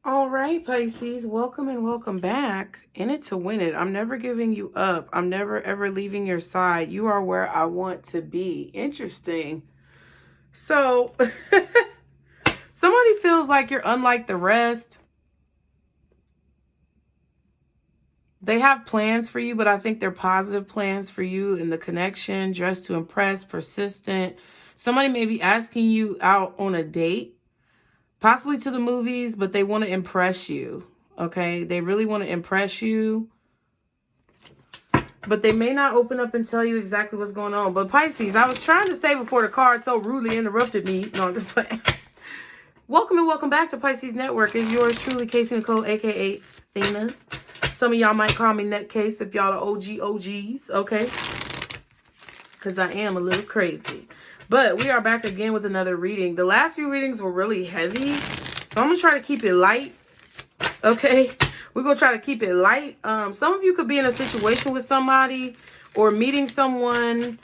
All right, Pisces, welcome and welcome back. In it to win it. I'm never giving you up. I'm never ever leaving your side. You are where I want to be. Interesting. So, somebody feels like you're unlike the rest. They have plans for you, but I think they're positive plans for you in the connection, dressed to impress, persistent. Somebody may be asking you out on a date. Possibly to the movies, but they want to impress you, okay? They really want to impress you, but they may not open up and tell you exactly what's going on. But Pisces, I was trying to say before the card so rudely interrupted me. No, I'm just playing. Welcome and welcome back to Pisces Network. It's yours truly, Casey Nicole, a.k.a. Athena. Some of y'all might call me Nutcase if y'all are OGs, okay? Because I am a little crazy. But we are back again with another reading. The last few readings were really heavy, so I'm going to try to keep it light, okay? We're going to try to keep it light. Some of you could be in a situation with somebody or meeting someone,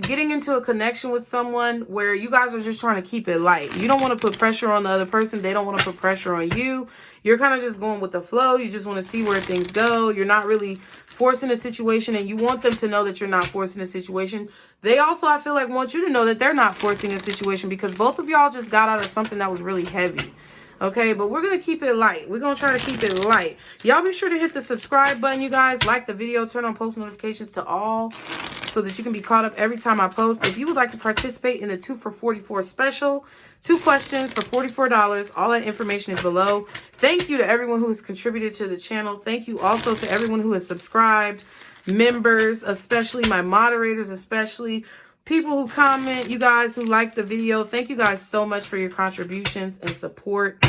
getting into a connection with someone where you guys are just trying to keep it light. You don't want to put pressure on the other person. They don't want to put pressure on you. You're kind of just going with the flow. You just want to see where things go. You're not really forcing a situation, and you want them to know that you're not forcing a situation. They also, I feel like, want you to know that they're not forcing a situation because both of y'all just got out of something that was really heavy. Okay, but we're going to keep it light. We're going to try to keep it light. Y'all be sure to hit the subscribe button, you guys. Like the video. Turn on post notifications to all so that you can be caught up every time I post. If you would like to participate in the 2 for $44 special, 2 questions for $44, all that information is below. Thank you to everyone who has contributed to the channel. Thank you also to everyone who has subscribed, members, especially my moderators, especially people who comment, you guys who like the video. Thank you guys so much for your contributions and support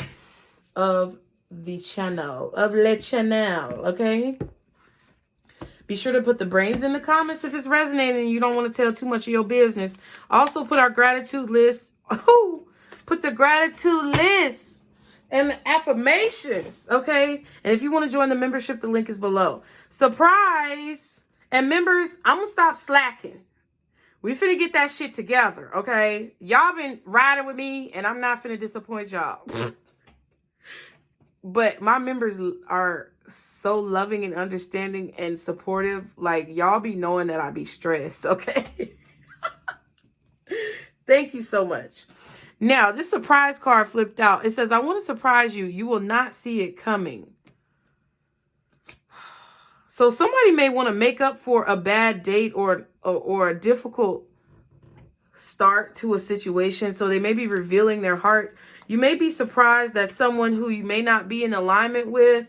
of the channel, of le channel, okay? Be sure to put the brains in the comments if it's resonating and you don't want to tell too much of your business. Also put our gratitude list. Oh, put the gratitude list and the affirmations, okay? And if you want to join the membership, the link is below. Surprise! And members, I'm going to stop slacking. We finna get that shit together, okay? Y'all been riding with me, and I'm not finna disappoint y'all. But my members are so loving and understanding and supportive. Like, y'all be knowing that I be stressed, okay? Thank you so much. Now, this surprise card flipped out. It says, I want to surprise you. You will not see it coming. So somebody may want to make up for a bad date or a difficult start to a situation. So they may be revealing their heart. You may be surprised that someone who you may not be in alignment with,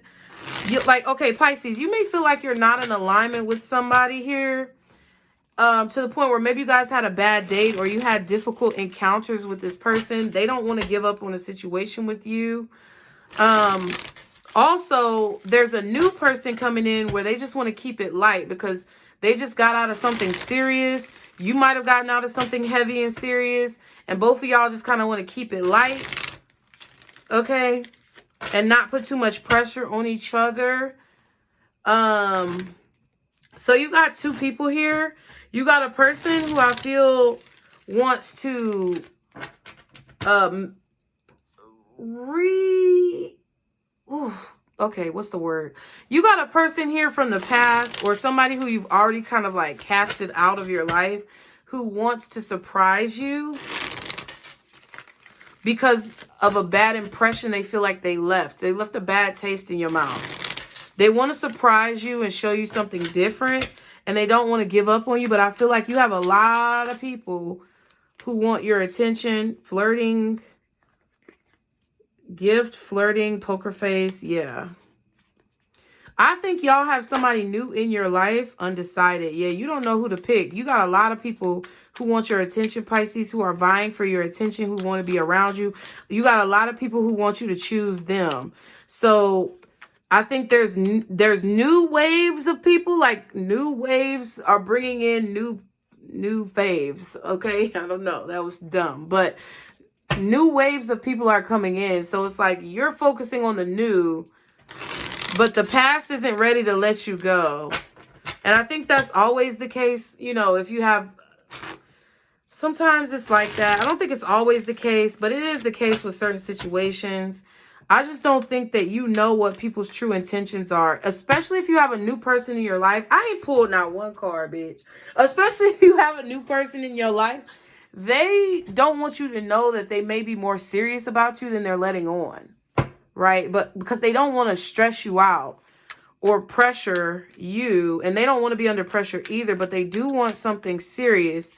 okay, Pisces, you may feel like you're not in alignment with somebody here, to the point where maybe you guys had a bad date or you had difficult encounters with this person. They don't want to give up on a situation with you. Also, there's a new person coming in where they just want to keep it light because they just got out of something serious. You might have gotten out of something heavy and serious. And both of y'all just kind of want to keep it light. Okay? And not put too much pressure on each other. So you got two people here. You got a person who I feel wants to okay, what's the word? You got a person here from the past or somebody who you've already kind of like casted out of your life who wants to surprise you because of a bad impression they feel like they left. They left a bad taste in your mouth. They want to surprise you and show you something different, and they don't want to give up on you, but I feel like you have a lot of people who want your attention, flirting, gift, flirting, poker face. Yeah. I think y'all have somebody new in your life, undecided. Yeah, you don't know who to pick. You got a lot of people who want your attention, Pisces, who are vying for your attention, who want to be around you. You got a lot of people who want you to choose them. So I think there's new waves of people, like new waves are bringing in new faves. Okay, I don't know. That was dumb, but new waves of people are coming in. So it's like you're focusing on the new, but the past isn't ready to let you go. And I think that's always the case. You know, if you have, sometimes it's like that. I don't think it's always the case, but it is the case with certain situations. I just don't think that you know what people's true intentions are, especially if you have a new person in your life. I ain't pulled not one card, bitch. Especially if you have a new person in your life. They don't want you to know that they may be more serious about you than they're letting on, right? But because they don't want to stress you out or pressure you, and they don't want to be under pressure either, but they do want something serious.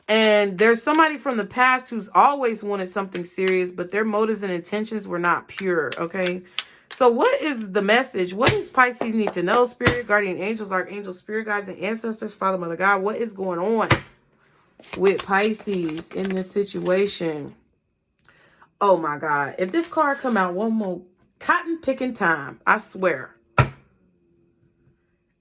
And there's somebody from the past who's always wanted something serious, but their motives and intentions were not pure, okay? So what is the message? What does Pisces need to know? Spirit, guardian angels, archangels, spirit guides, and ancestors, Father, Mother, God. What is going on with Pisces in this situation? Oh my God. If this card come out one more cotton picking time, I swear.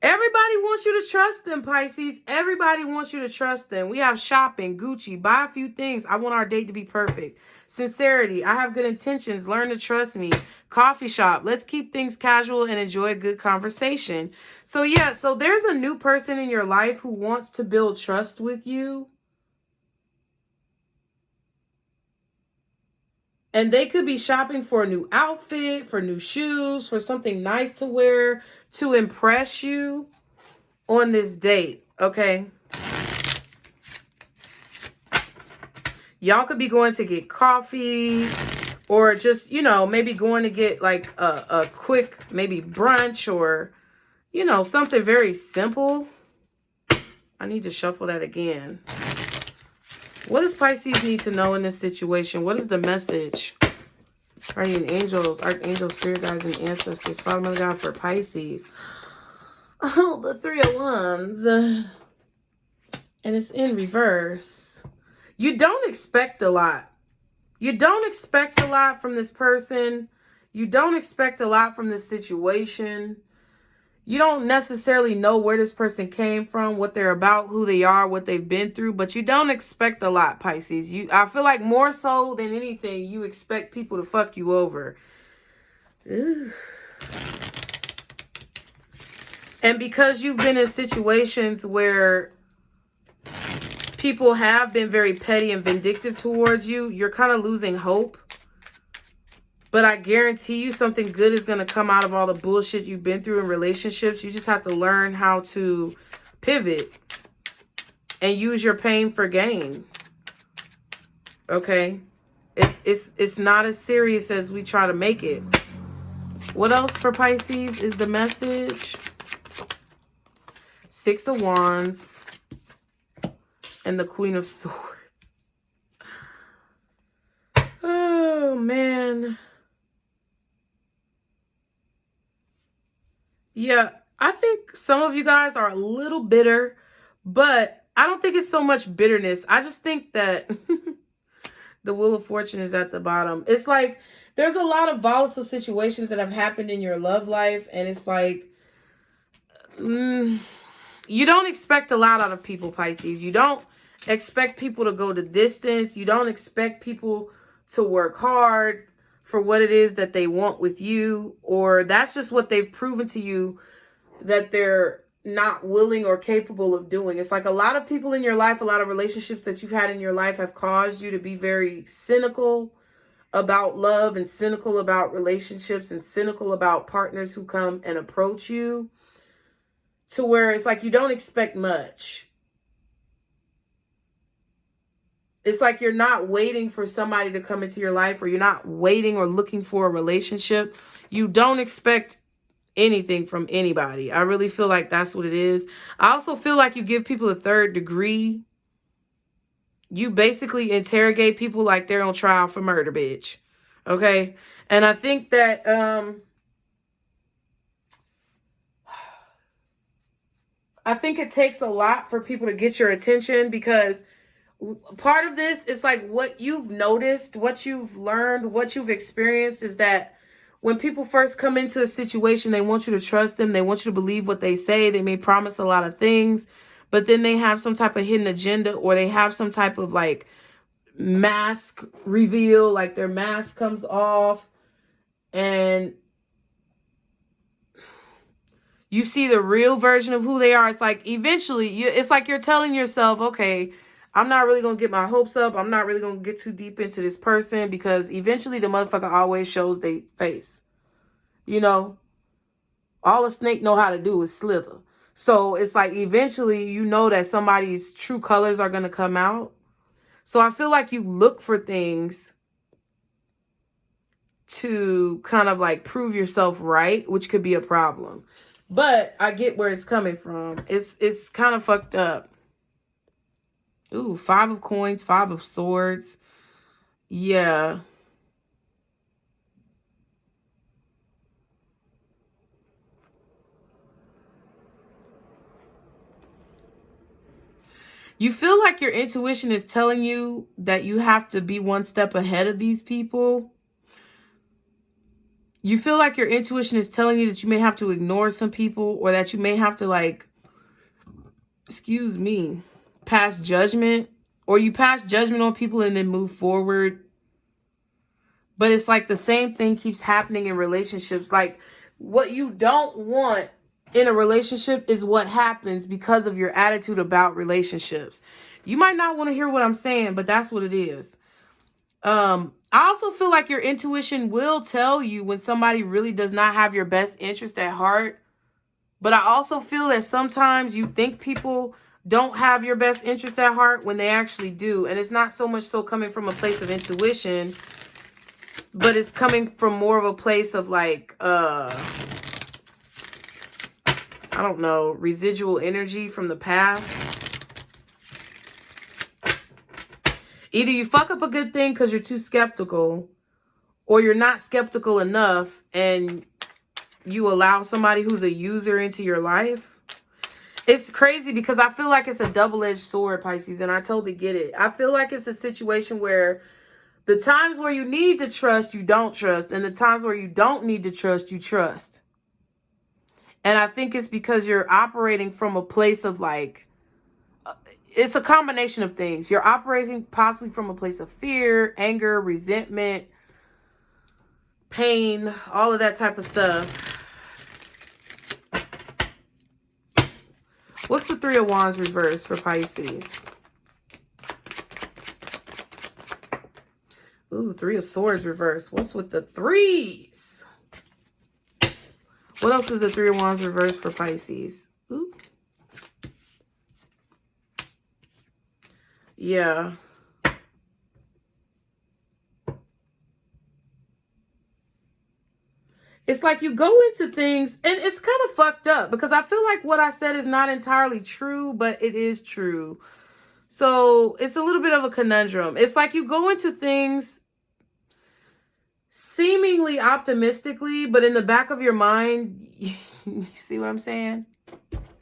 Everybody wants you to trust them, Pisces. Everybody wants you to trust them. We have shopping, Gucci, buy a few things. I want our date to be perfect. Sincerity, I have good intentions. Learn to trust me. Coffee shop, let's keep things casual and enjoy a good conversation. So yeah, so there's a new person in your life who wants to build trust with you. And they could be shopping for a new outfit, for new shoes, for something nice to wear to impress you on this date, okay? Y'all could be going to get coffee or just, you know, maybe going to get like a quick maybe brunch or, you know, something very simple. I need to shuffle that again. What does Pisces need to know in this situation? What is the message? Guardian angels, archangels, spirit guides, and ancestors. Father, Mother, God for Pisces. Oh, the 3 of Wands. And it's in reverse. You don't expect a lot. You don't expect a lot from this person. You don't expect a lot from this situation. You don't necessarily know where this person came from, what they're about, who they are, what they've been through, but you don't expect a lot, Pisces. I feel like more so than anything, you expect people to fuck you over. Ooh. And because you've been in situations where people have been very petty and vindictive towards you, you're kind of losing hope. But I guarantee you something good is going to come out of all the bullshit you've been through in relationships. You just have to learn how to pivot and use your pain for gain. Okay? It's not as serious as we try to make it. What else for Pisces is the message? 6 of Wands and the Queen of Swords. Oh, man. Yeah, I think some of you guys are a little bitter, but I don't think it's so much bitterness. I just think that the Wheel of Fortune is at the bottom. It's like there's a lot of volatile situations that have happened in your love life, and it's like you don't expect a lot out of people, Pisces. You don't expect people to go the distance. You don't expect people to work hard for what it is that they want with you, or that's just what they've proven to you that they're not willing or capable of doing. It's like a lot of people in your life, a lot of relationships that you've had in your life have caused you to be very cynical about love and cynical about relationships and cynical about partners who come and approach you, to where it's like you don't expect much. It's like you're not waiting for somebody to come into your life, or you're not waiting or looking for a relationship. You don't expect anything from anybody. I really feel like that's what it is. I also feel like you give people a third degree. You basically interrogate people like they're on trial for murder, bitch. Okay? And I think that I think it takes a lot for people to get your attention, because part of this is like what you've noticed, what you've learned, what you've experienced is that when people first come into a situation, they want you to trust them. They want you to believe what they say. They may promise a lot of things, but then they have some type of hidden agenda, or they have some type of like mask reveal, like their mask comes off and you see the real version of who they are. It's like eventually it's like you're telling yourself, okay, I'm not really going to get my hopes up. I'm not really going to get too deep into this person because eventually the motherfucker always shows their face. You know, all a snake know how to do is slither. So it's like eventually you know that somebody's true colors are going to come out. So I feel like you look for things to kind of like prove yourself right, which could be a problem. But I get where it's coming from. It's kind of fucked up. Ooh, 5 of coins, 5 of swords. Yeah. You feel like your intuition is telling you that you have to be one step ahead of these people. You feel like your intuition is telling you that you may have to ignore some people or that you may have to like, excuse me, pass judgment, or you pass judgment on people and then move forward. But it's like the same thing keeps happening in relationships. Like what you don't want in a relationship is what happens because of your attitude about relationships. You might not want to hear what I'm saying, but that's what it is. I also feel like your intuition will tell you when somebody really does not have your best interest at heart. But I also feel that sometimes you think people don't have your best interest at heart when they actually do. And it's not so much so coming from a place of intuition, but it's coming from more of a place of like, I don't know, residual energy from the past. Either you fuck up a good thing because you're too skeptical, or you're not skeptical enough and you allow somebody who's a user into your life. It's crazy because I feel like it's a double-edged sword, Pisces, and I totally get it. I feel like it's a situation where the times where you need to trust, you don't trust, and the times where you don't need to trust, you trust. And I think it's because you're operating from a place of like, it's a combination of things. You're operating possibly from a place of fear, anger, resentment, pain, all of that type of stuff. What's the 3 of Wands reverse for Pisces? Ooh, 3 of Swords reverse. What's with the 3s? What else is the 3 of Wands reverse for Pisces? Ooh. Yeah. It's like you go into things, and it's kind of fucked up because I feel like what I said is not entirely true, but it is true. So it's a little bit of a conundrum. It's like you go into things seemingly optimistically, but in the back of your mind, you see what I'm saying?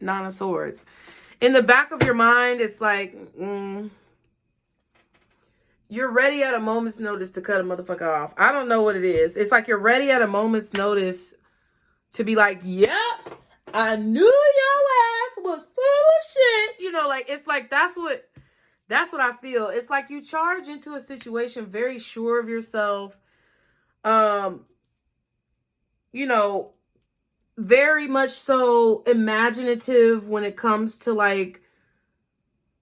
9 of Swords. In the back of your mind, it's like, you're ready at a moment's notice to cut a motherfucker off. I don't know what it is. It's like you're ready at a moment's notice to be like, yep, I knew your ass was full of shit. You know, like, it's like, that's what I feel. It's like you charge into a situation very sure of yourself. You know, very much so imaginative when it comes to like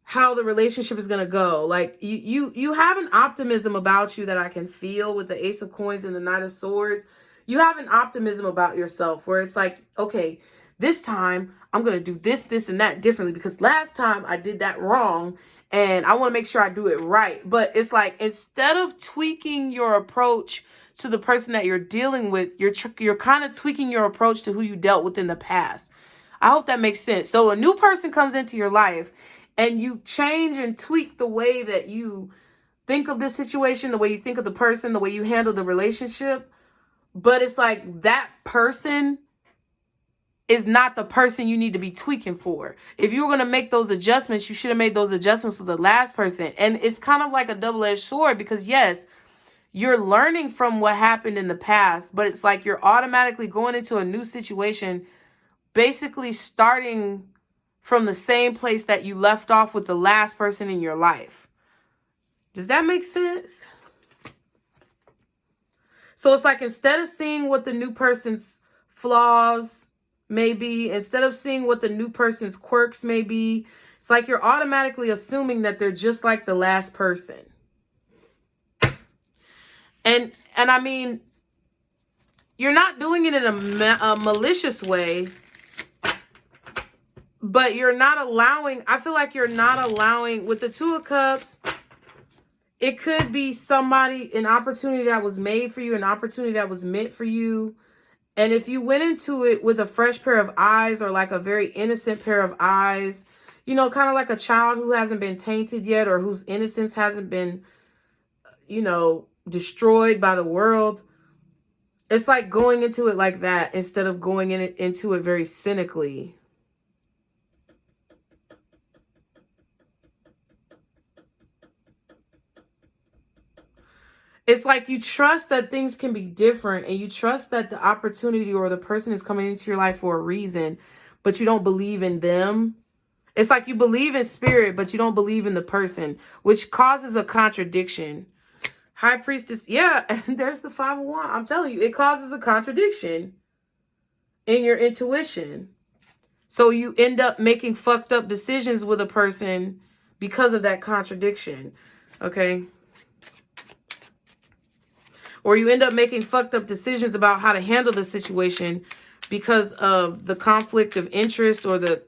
how the relationship is going to go. Like you have an optimism about you that I can feel with the Ace of Coins and the Knight of Swords. You have an optimism about yourself where it's like, okay, this time I'm going to do this, this, and that differently because last time I did that wrong and I want to make sure I do it right. But it's like, instead of tweaking your approach to the person that you're dealing with, you're kind of tweaking your approach to who you dealt with in the past. I hope that makes sense. So a new person comes into your life and you change and tweak the way that you think of this situation, the way you think of the person, the way you handle the relationship. But it's like that person is not the person you need to be tweaking for. If you were going to make those adjustments, you should have made those adjustments with the last person. And it's kind of like a double-edged sword because, yes, you're learning from what happened in the past, but it's like you're automatically going into a new situation, basically starting from the same place that you left off with the last person in your life. Does that make sense? So it's like, instead of seeing what the new person's flaws may be, instead of seeing what the new person's quirks may be, It's like you're automatically assuming that they're just like the last person. And I mean, you're not doing it in a malicious way, but you're not allowing, I feel like you're not allowing, with the Two of Cups, it could be somebody, an opportunity that was made for you, an opportunity that was meant for you. And if you went into it with a fresh pair of eyes, or like a very innocent pair of eyes, you know, kind of like a child who hasn't been tainted yet, or whose innocence hasn't been, you know, destroyed by the world. It's like going into it like that instead of going into it very cynically. It's like you trust that things can be different, and you trust that the opportunity or the person is coming into your life for a reason, but you don't believe in them. It's like you believe in spirit, but you don't believe in the person, which causes a contradiction. High Priestess, yeah, and there's the 5 of Wands. I'm telling you, it causes a contradiction in your intuition. So you end up making fucked up decisions with a person because of that contradiction, okay? Or you end up making fucked up decisions about how to handle the situation because of the conflict of interest or the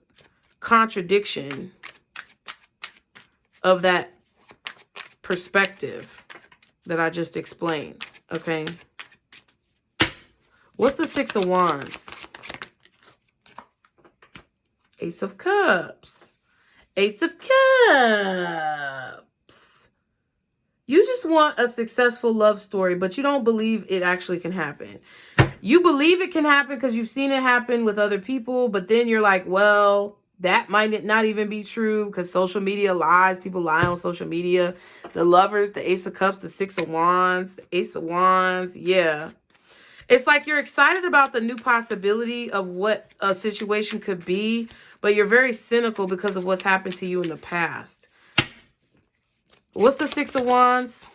contradiction of that perspective that I just explained, okay? What's the 6 of Wands? Ace of Cups. Ace of Cups. You just want a successful love story, but you don't believe it actually can happen. You believe it can happen because you've seen it happen with other people, but then you're like, well, that might not even be true because social media lies. People lie on social media. The Lovers, the Ace of Cups, the 6 of Wands, the Ace of Wands. Yeah. It's like you're excited about the new possibility of what a situation could be, but you're very cynical because of what's happened to you in the past. What's the 6 of Wands?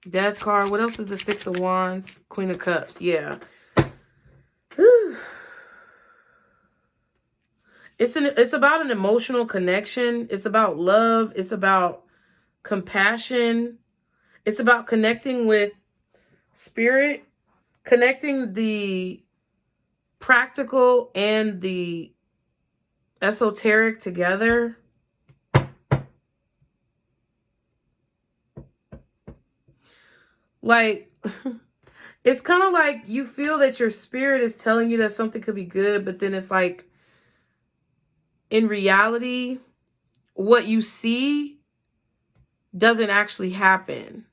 Death card. What else is the 6 of Wands? Queen of Cups. Yeah. Whew. It's about an emotional connection. It's about love. It's about compassion. It's about connecting with spirit, connecting the practical and the esoteric together. Like, it's kind of like you feel that your spirit is telling you that something could be good, but then it's like, in reality, what you see doesn't actually happen.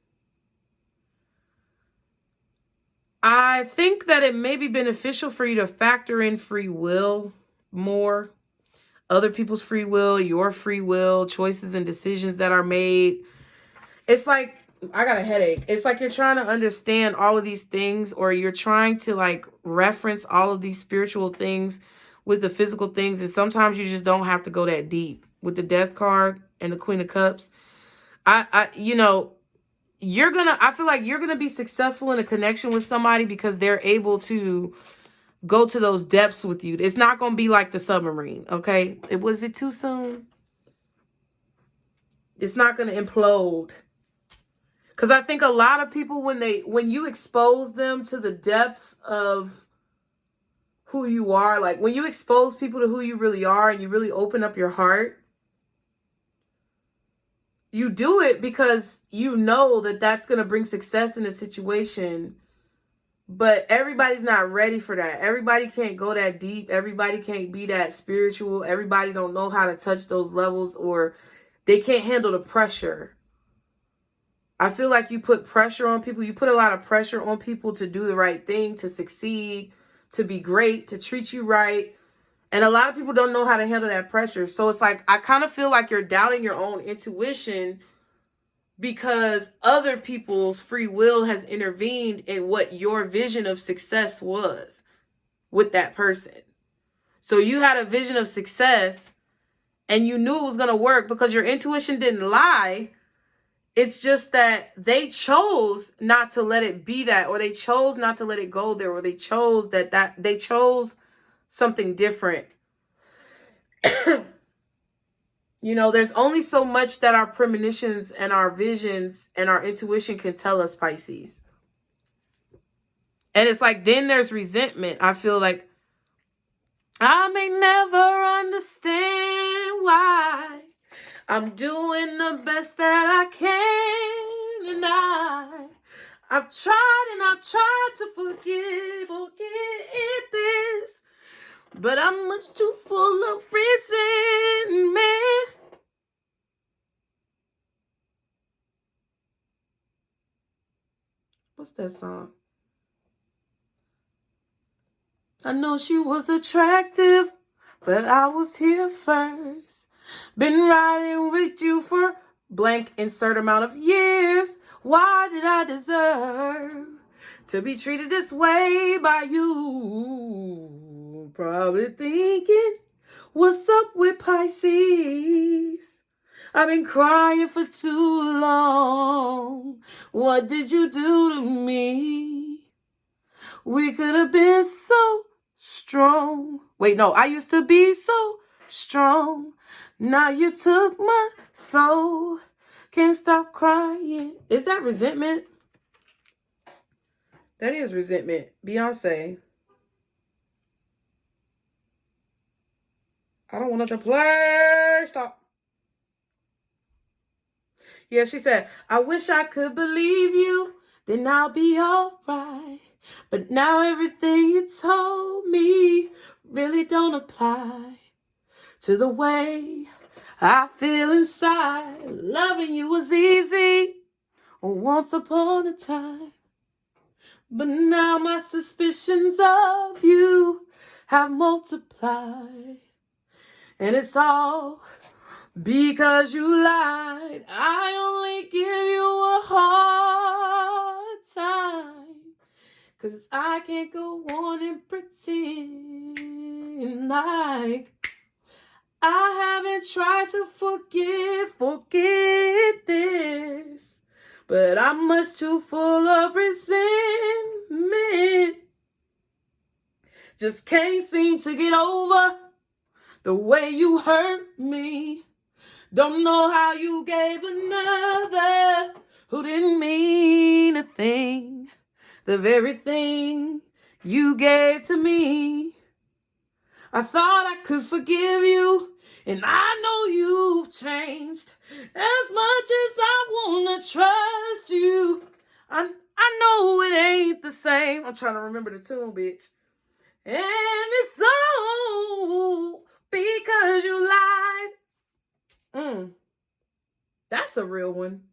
I think that it may be beneficial for you to factor in free will more. Other people's free will, your free will, choices and decisions that are made. It's like, I got a headache. It's like you're trying to understand all of these things, or you're trying to like reference all of these spiritual things with the physical things. And sometimes you just don't have to go that deep. With the Death card and the Queen of Cups, you know, I feel like you're going to be successful in a connection with somebody because they're able to go to those depths with you. It's not going to be like the submarine, okay? Was it too soon? It's not going to implode. Because I think a lot of people, when you expose them to the depths of who you are, like when you expose people to who you really are and you really open up your heart, you do it because you know that that's going to bring success in a situation. But everybody's not ready for that. Everybody can't go that deep. Everybody can't be that spiritual. Everybody don't know how to touch those levels, or they can't handle the pressure. I feel like you put pressure on people. You put a lot of pressure on people to do the right thing, to succeed, to be great, to treat you right. And a lot of people don't know how to handle that pressure. So it's like, I kind of feel like you're doubting your own intuition because other people's free will has intervened in what your vision of success was with that person. So you had a vision of success and you knew it was going to work because your intuition didn't lie. It's just that they chose not to let it be that, or they chose not to let it go there, or they chose they chose something different. You You know, there's only so much that our premonitions and our visions and our intuition can tell us, Pisces. And it's like, then there's resentment. I feel like I may never understand why I'm doing the best that I can. And I've tried to forget this. But I'm much too full of resentment. What's that song? I know she was attractive, but I was here first. Been riding with you for blank insert amount of years. Why did I deserve to be treated this way by you? Probably thinking, what's up with Pisces? I've been crying for too long. What did you do to me? We could have been so strong. Wait, no, I used to be so strong. Now you took my soul. Can't stop crying. Is that resentment? That is resentment. Beyonce. I don't want it to play. Stop. Yeah, she said, I wish I could believe you, then I'll be all right. But now everything you told me really don't apply to the way I feel inside. Loving you was easy once upon a time. But now my suspicions of you have multiplied. And it's all because you lied. I only give you a hard time. 'Cause I can't go on and pretend like I haven't tried to forget this. But I'm much too full of resentment. Just can't seem to get over the way you hurt me. Don't know how you gave another who didn't mean a thing. The very thing you gave to me. I thought I could forgive you, and I know you've changed. As much as I wanna trust you, I know it ain't the same. I'm trying to remember the tune, bitch. And it's all because you lied. That's a real one.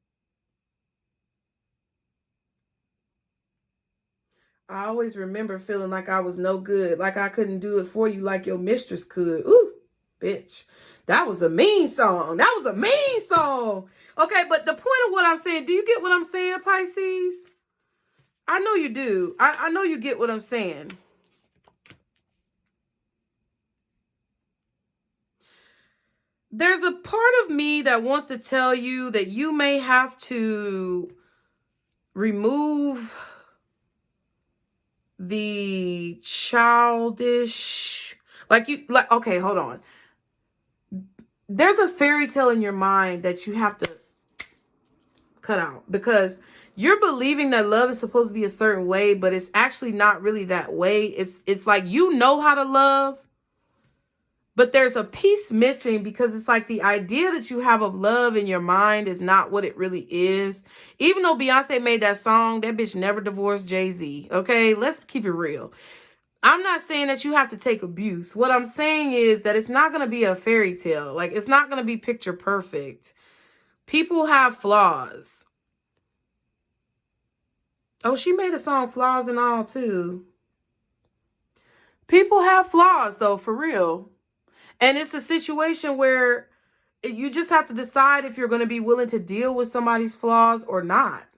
I always remember feeling like I was no good, like I couldn't do it for you like your mistress could. Ooh, bitch. That was a mean song. That was a mean song. Okay, but the point of what I'm saying, do you get what I'm saying, Pisces? I know you do. I know you get what I'm saying. There's a part of me that wants to tell you that you may have to remove the childish, okay, hold on. There's a fairy tale in your mind that you have to cut out, because you're believing that love is supposed to be a certain way, but it's actually not really that way. It's like, you know how to love, but there's a piece missing, because it's like the idea that you have of love in your mind is not what it really is. Even though Beyonce made that song, that bitch never divorced Jay-Z. Okay, let's keep it real. I'm not saying that you have to take abuse. What I'm saying is that it's not going to be a fairy tale. Like, it's not going to be picture perfect. People have flaws. Oh, she made a song Flaws and All too. People have flaws though, for real. And it's a situation where you just have to decide if you're going to be willing to deal with somebody's flaws or not.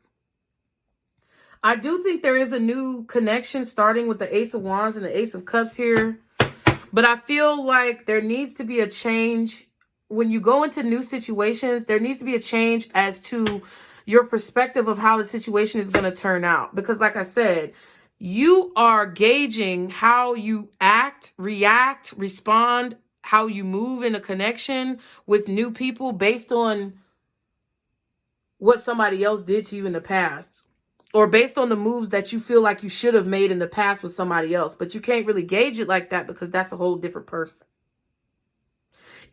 I do think there is a new connection starting with the Ace of Wands and the Ace of Cups here. But I feel like there needs to be a change. When you go into new situations, there needs to be a change as to your perspective of how the situation is going to turn out. Because like I said, you are gauging how you act, react, respond, how you move in a connection with new people based on what somebody else did to you in the past, or based on the moves that you feel like you should have made in the past with somebody else. But you can't really gauge it like that because that's a whole different person.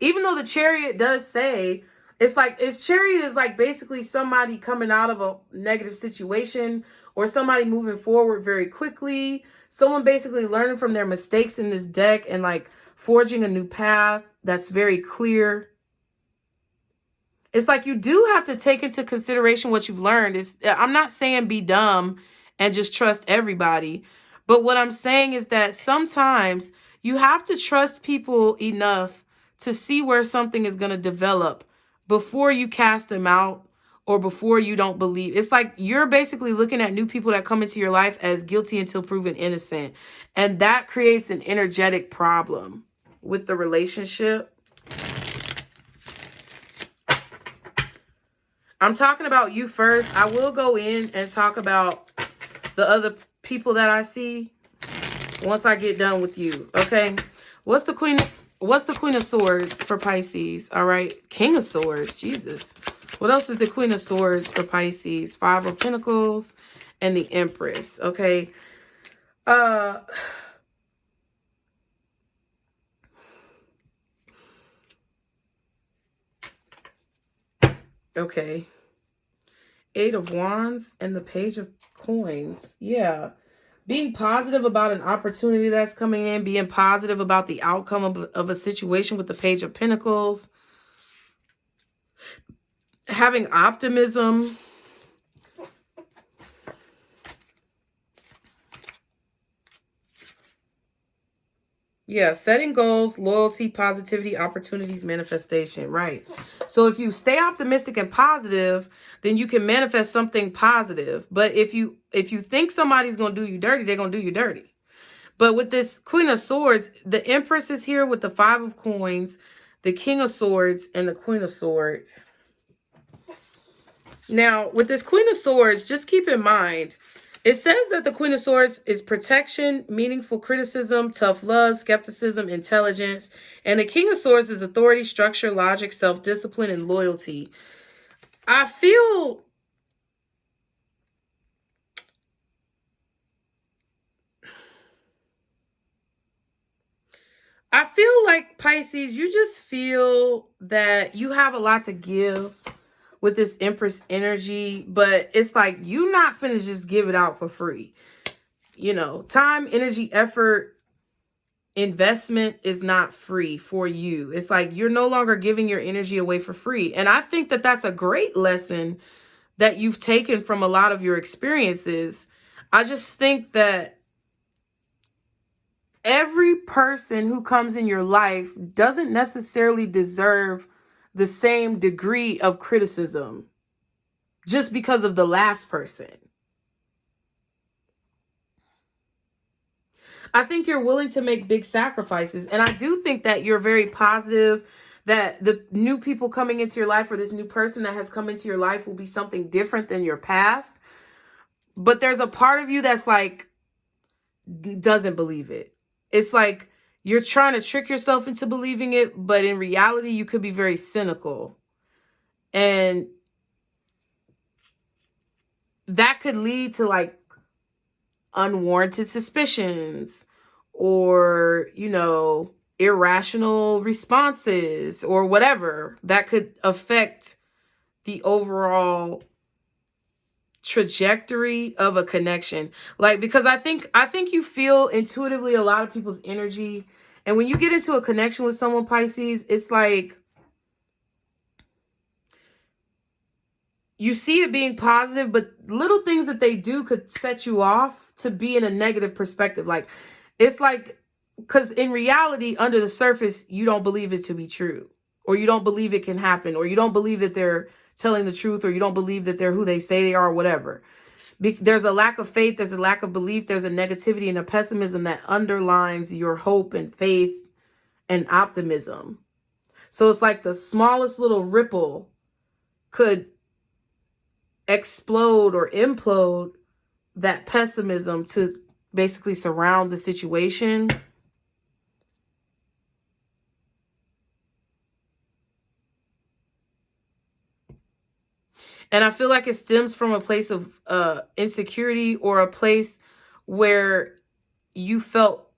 Even though the Chariot does say, Chariot is like basically somebody coming out of a negative situation, or somebody moving forward very quickly. Someone basically learning from their mistakes in this deck and like forging a new path that's very clear. It's like you do have to take into consideration what you've learned. I'm not saying be dumb and just trust everybody. But what I'm saying is that sometimes you have to trust people enough to see where something is going to develop before you cast them out, or before you don't believe. It's like you're basically looking at new people that come into your life as guilty until proven innocent. And that creates an energetic problem with the relationship. I'm talking about you first. I will go in and talk about the other people that I see once I get done with you. Okay. What's the Queen of Swords for Pisces? All right. King of Swords. Jesus. What else is the Queen of Swords for Pisces? Five of Pentacles and the Empress. Okay. Okay. Eight of Wands and the Page of Coins. Yeah. Being positive about an opportunity that's coming in. Being positive about the outcome of a situation with the Page of Pentacles. Having optimism. Yeah, setting goals, loyalty, positivity, opportunities, manifestation. Right. So if you stay optimistic and positive, then you can manifest something positive. But if you think somebody's going to do you dirty, they're going to do you dirty. But with this Queen of Swords, the Empress is here with the Five of Coins, the King of Swords, and the Queen of Swords. Now, with this Queen of Swords, just keep in mind, it says that the Queen of Swords is protection, meaningful criticism, tough love, skepticism, intelligence. And the King of Swords is authority, structure, logic, self-discipline, and loyalty. I feel like, Pisces, you just feel that you have a lot to give with this Empress energy, but it's like you're not finna just give it out for free. You know, time, energy, effort, investment is not free for you. It's like you're no longer giving your energy away for free. And I think that that's a great lesson that you've taken from a lot of your experiences. I just think that every person who comes in your life doesn't necessarily deserve the same degree of criticism just because of the last person. I think you're willing to make big sacrifices. And I do think that you're very positive that the new people coming into your life, or this new person that has come into your life, will be something different than your past. But there's a part of you that's like, doesn't believe it. It's like you're trying to trick yourself into believing it, but in reality, you could be very cynical. And that could lead to like unwarranted suspicions, or, you know, irrational responses, or whatever that could affect the overall trajectory of a connection. Like, because I think you feel intuitively a lot of people's energy. And when you get into a connection with someone, Pisces, it's like you see it being positive, but little things that they do could set you off to be in a negative perspective. Like, it's like, because in reality, under the surface, you don't believe it to be true, or you don't believe it can happen, or you don't believe that they're telling the truth, or you don't believe that they're who they say they are, or whatever. There's a lack of faith, there's a lack of belief, there's a negativity and a pessimism that underlines your hope and faith and optimism. So it's like the smallest little ripple could explode or implode that pessimism to basically surround the situation. And I feel like it stems from a place of insecurity, or a place where you felt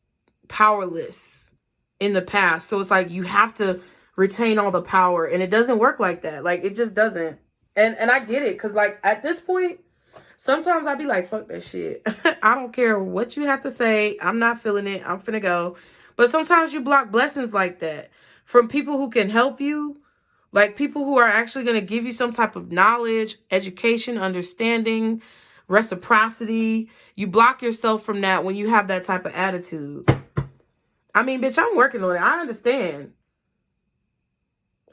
powerless in the past. So it's like you have to retain all the power, and it doesn't work like that. Like, it just doesn't. And I get it, because like at this point, sometimes I'd be like, fuck that shit. I don't care what you have to say. I'm not feeling it. I'm finna go. But sometimes you block blessings like that from people who can help you. Like, people who are actually going to give you some type of knowledge, education, understanding, reciprocity. You block yourself from that when you have that type of attitude. I mean, bitch, I'm working on it. I understand.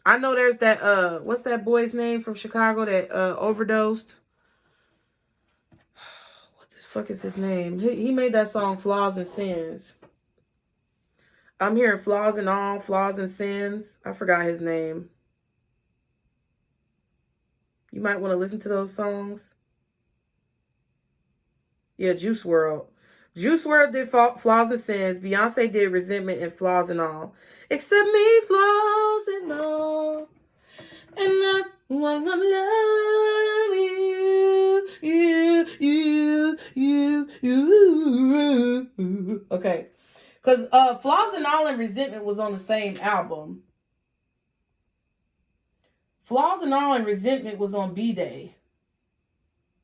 I know there's that, what's that boy's name from Chicago that overdosed? What the fuck is his name? He made that song, Flaws and Sins. I'm hearing flaws and all, flaws and sins. I forgot his name. You might want to listen to those songs. Yeah, Juice WRLD. Juice WRLD did Flaws and Sins. Beyonce did Resentment and Flaws and All. Except me, flaws and all. And I wanna love you. Okay. Because Flaws and All and Resentment was on the same album. Flaws and All and Resentment was on B-Day.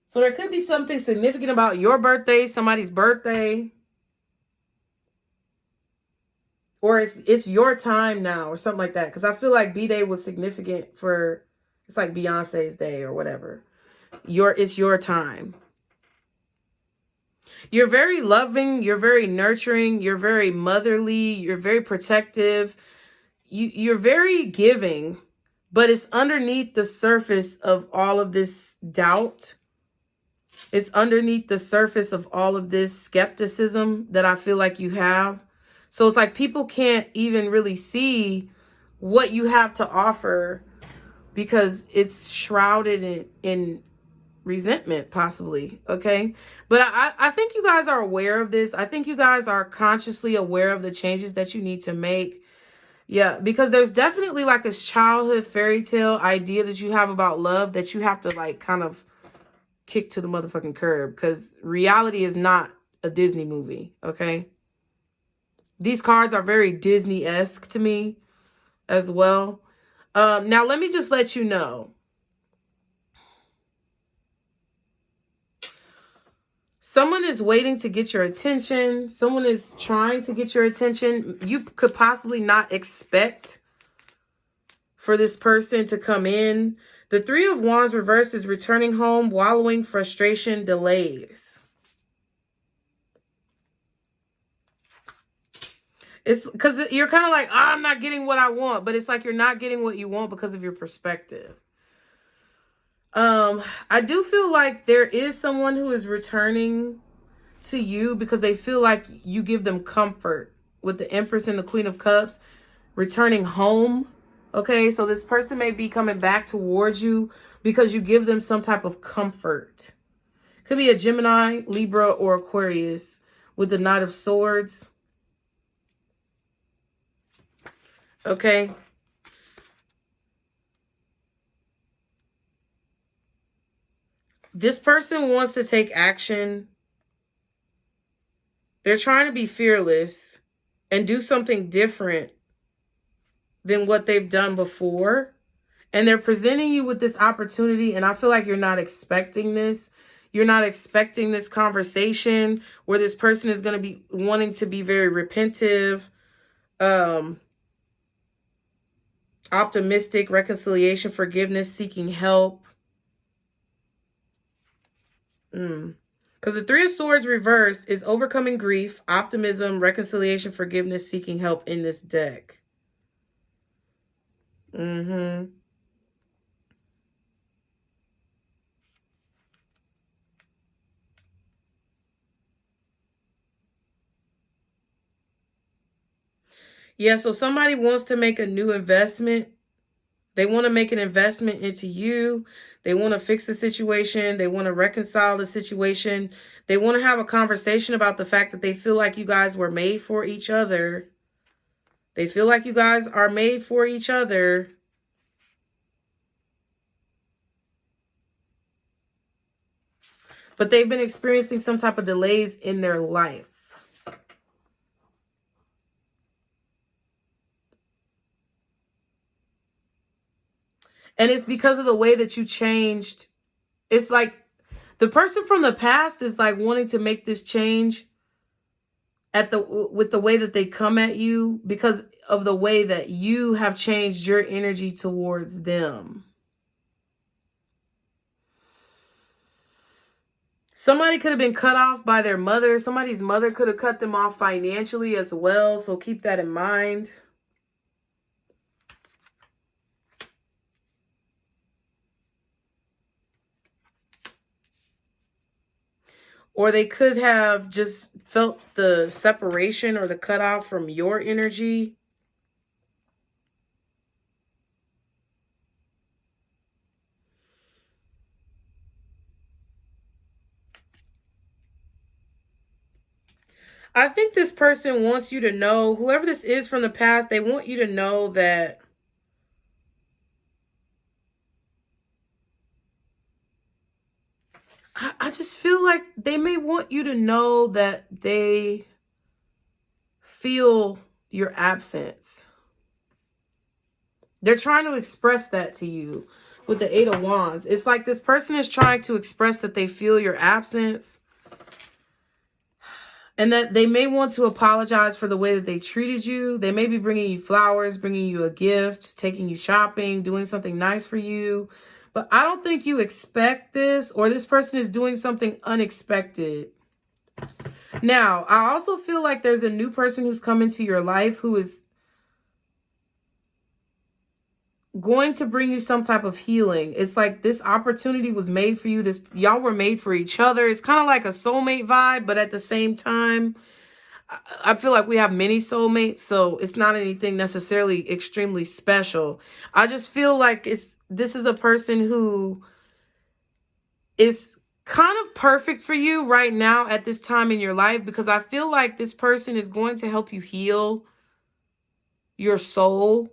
So there could be something significant about your birthday, somebody's birthday. Or it's your time now, or something like that. Because I feel like B-Day was significant for, it's like Beyonce's day or whatever. It's your time. You're very loving, you're very nurturing, you're very motherly, you're very protective. You're very giving, but it's underneath the surface of all of this doubt. It's underneath the surface of all of this skepticism that I feel like you have. So it's like people can't even really see what you have to offer because it's shrouded in resentment, possibly. Okay. But I think you guys are aware of this. I think you guys are consciously aware of the changes that you need to make. Yeah, because there's definitely like a childhood fairy tale idea that you have about love that you have to like kind of kick to the motherfucking curb, because reality is not a Disney movie. Okay. These cards are very Disney-esque to me as well. Now, let me just let you know. Someone is waiting to get your attention. Someone is trying to get your attention. You could possibly not expect for this person to come in. The Three of Wands reversed is returning home, wallowing, frustration, delays. It's because you're kind of like, oh, I'm not getting what I want. But it's like you're not getting what you want because of your perspective. I do feel like there is someone who is returning to you because they feel like you give them comfort, with the Empress and the Queen of Cups returning home. Okay, so this person may be coming back towards you because you give them some type of comfort. Could be a Gemini, Libra, or Aquarius with the Knight of Swords. Okay. This person wants to take action. They're trying to be fearless and do something different than what they've done before. And they're presenting you with this opportunity. And I feel like you're not expecting this. You're not expecting this conversation where this person is going to be wanting to be very repentive, optimistic, reconciliation, forgiveness, seeking help. Because the Three of Swords reversed is overcoming grief, optimism, reconciliation, forgiveness, seeking help in this deck. Yeah, so somebody wants to make a new investment. They want to make an investment into you. They want to fix the situation. They want to reconcile the situation. They want to have a conversation about the fact that they feel like you guys were made for each other. They feel like you guys are made for each other. but they've been experiencing some type of delays in their life. And it's because of the way that you changed. It's like the person from the past is like wanting to make this change with the way that they come at you because of the way that you have changed your energy towards them. Somebody could have been cut off by their mother. Somebody's mother could have cut them off financially as well. So keep that in mind. Or they could have just felt the separation or the cutoff from your energy. I think this person wants you to know, whoever this is from the past, they want you to know that I just feel like they may want you to know that they feel your absence. They're trying to express that to you with the 8 of Wands. It's like this person is trying to express that they feel your absence. And that they may want to apologize for the way that they treated you. They may be bringing you flowers, bringing you a gift, taking you shopping, doing something nice for you. But I don't think you expect this, or this person is doing something unexpected. Now, I also feel like there's a new person who's come into your life who is going to bring you some type of healing. It's like this opportunity was made for you. Y'all were made for each other. It's kind of like a soulmate vibe, but at the same time, I feel like we have many soulmates, so it's not anything necessarily extremely special. I just feel like this is a person who is kind of perfect for you right now at this time in your life, because I feel like this person is going to help you heal your soul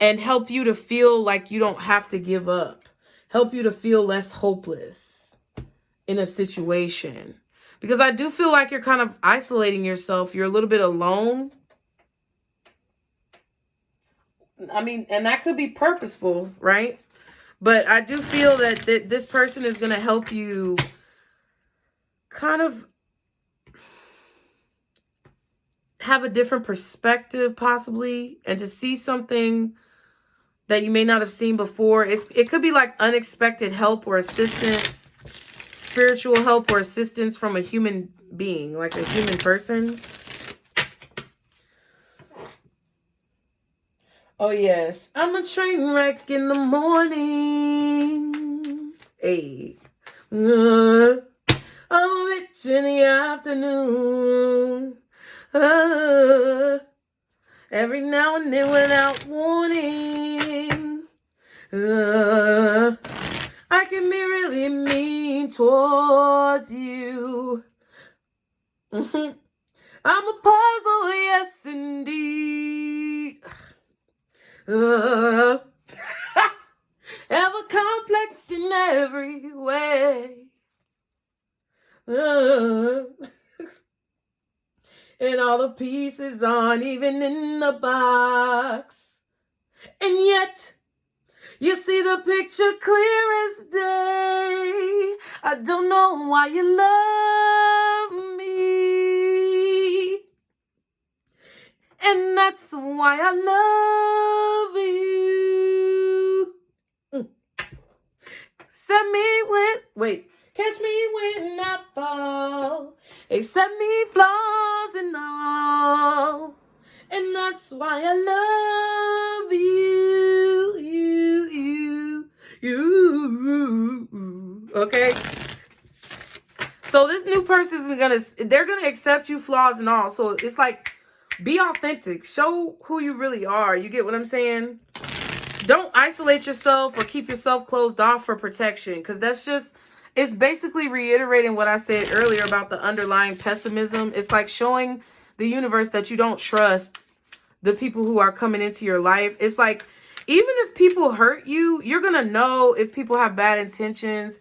and help you to feel like you don't have to give up, help you to feel less hopeless in a situation. Because I do feel like you're kind of isolating yourself. You're a little bit alone. I mean, and that could be purposeful, right? But I do feel that this person is going to help you kind of have a different perspective, possibly, and to see something that you may not have seen before. It could be like unexpected help or assistance, spiritual help or assistance from a human being, like a human person. Oh, yes. I'm a train wreck in the morning. Hey. I'm a bitch in the afternoon. Every now and then without warning. I can be really mean towards you. I'm a puzzle, yes indeed. Ever complex in every way. And all the pieces aren't even in the box. And yet, you see the picture clear as day. I don't know why you love me. And that's why I love you. Set me catch me when I fall. Accept me flaws and all. And that's why I love you. Okay? So this new person they're gonna accept you flaws and all. So it's like, be authentic. Show who you really are. You get what I'm saying? Don't isolate yourself or keep yourself closed off for protection, because it's basically reiterating what I said earlier about the underlying pessimism. It's like showing the universe that you don't trust the people who are coming into your life. It's like even if people hurt you, you're going to know if people have bad intentions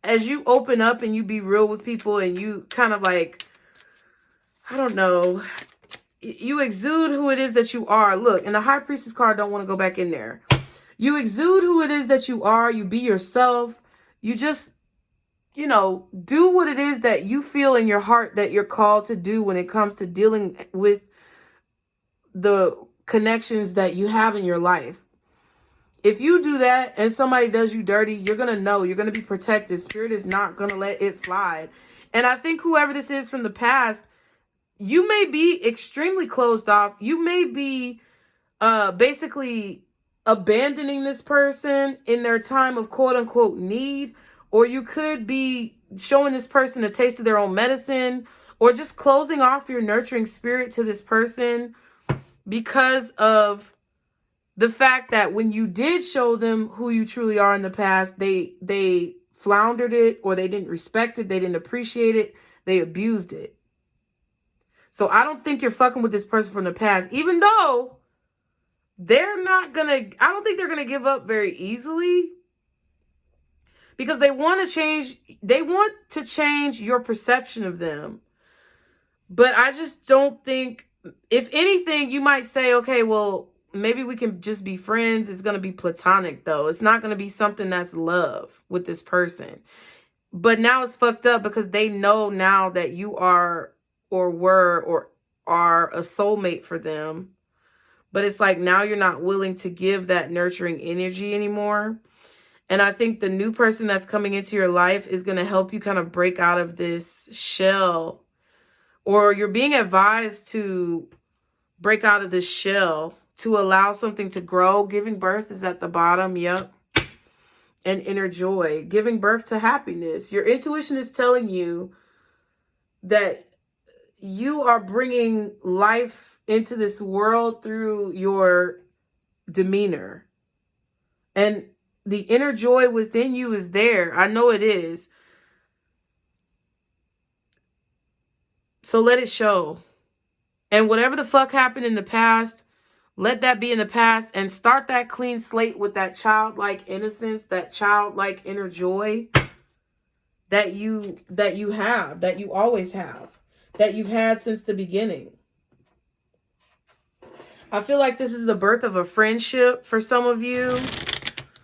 as you open up and you be real with people and you kind of like, I don't know, you exude who it is that you are. Look, and the High Priestess card, don't want to go back in there. You exude who it is that you are. You be yourself. You just, you know, do what it is that you feel in your heart that you're called to do when it comes to dealing with the connections that you have in your life. If you do that and somebody does you dirty, you're going to know. You're going to be protected. Spirit is not going to let it slide. And I think whoever this is from the past, you may be extremely closed off. You may be basically abandoning this person in their time of quote unquote need. Or you could be showing this person a taste of their own medicine. Or just closing off your nurturing spirit to this person because of the fact that when you did show them who you truly are in the past, they floundered it, or they didn't respect it, they didn't appreciate it, they abused it. So I don't think you're fucking with this person from the past, even though I don't think they're gonna give up very easily, because they want to change your perception of them. But I just don't think, if anything, you might say, okay, well, maybe we can just be friends. It's going to be platonic, though. It's not going to be something that's love with this person. But now it's fucked up because they know now that you are or were or are a soulmate for them. But it's like now you're not willing to give that nurturing energy anymore. And I think the new person that's coming into your life is going to help you kind of break out of this shell. Or you're being advised to break out of this shell, to allow something to grow. Giving birth is at the bottom. Yep. And inner joy. Giving birth to happiness. Your intuition is telling you that you are bringing life into this world through your demeanor. And the inner joy within you is there. I know it is. So let it show. And whatever the fuck happened in the past, let that be in the past and start that clean slate with that childlike innocence, that childlike inner joy that you have, that you always have, that you've had since the beginning. I feel like this is the birth of a friendship for some of you,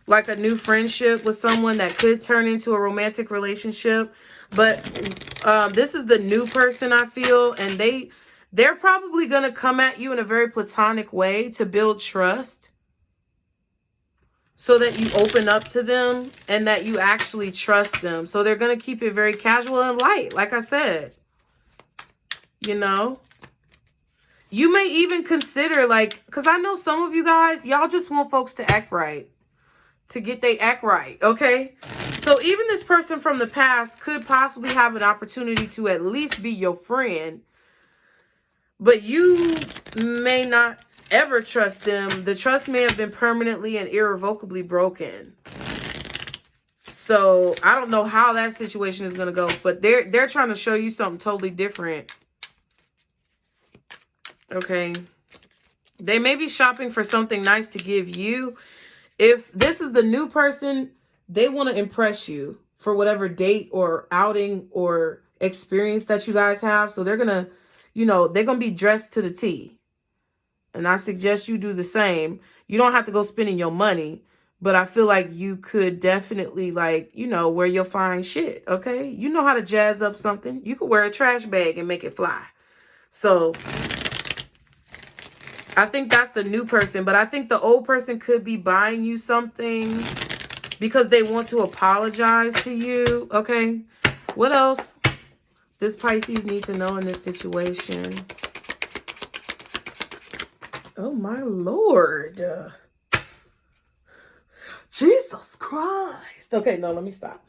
like a new friendship with someone that could turn into a romantic relationship. But this is the new person, I feel, and they're probably going to come at you in a very platonic way to build trust so that you open up to them and that you actually trust them. So they're going to keep it very casual and light, like I said. You know? You may even consider, like, because I know some of you guys, y'all just want folks to act right. To get they act right, okay? So even this person from the past could possibly have an opportunity to at least be your friend. But you may not ever trust them. The trust may have been permanently and irrevocably broken. So I don't know how that situation is going to go. But they're trying to show you something totally different. Okay. They may be shopping for something nice to give you. If this is the new person, they want to impress you for whatever date or outing or experience that you guys have. So they're going to, you know, they're going to be dressed to the T. And I suggest you do the same. You don't have to go spending your money, but I feel like you could definitely, like, you know, wear your fine shit, okay? You know how to jazz up something. You could wear a trash bag and make it fly. So I think that's the new person, but I think the old person could be buying you something because they want to apologize to you, okay? What else does Pisces need to know in this situation? Oh, my Lord. Jesus Christ. Okay, no, let me stop.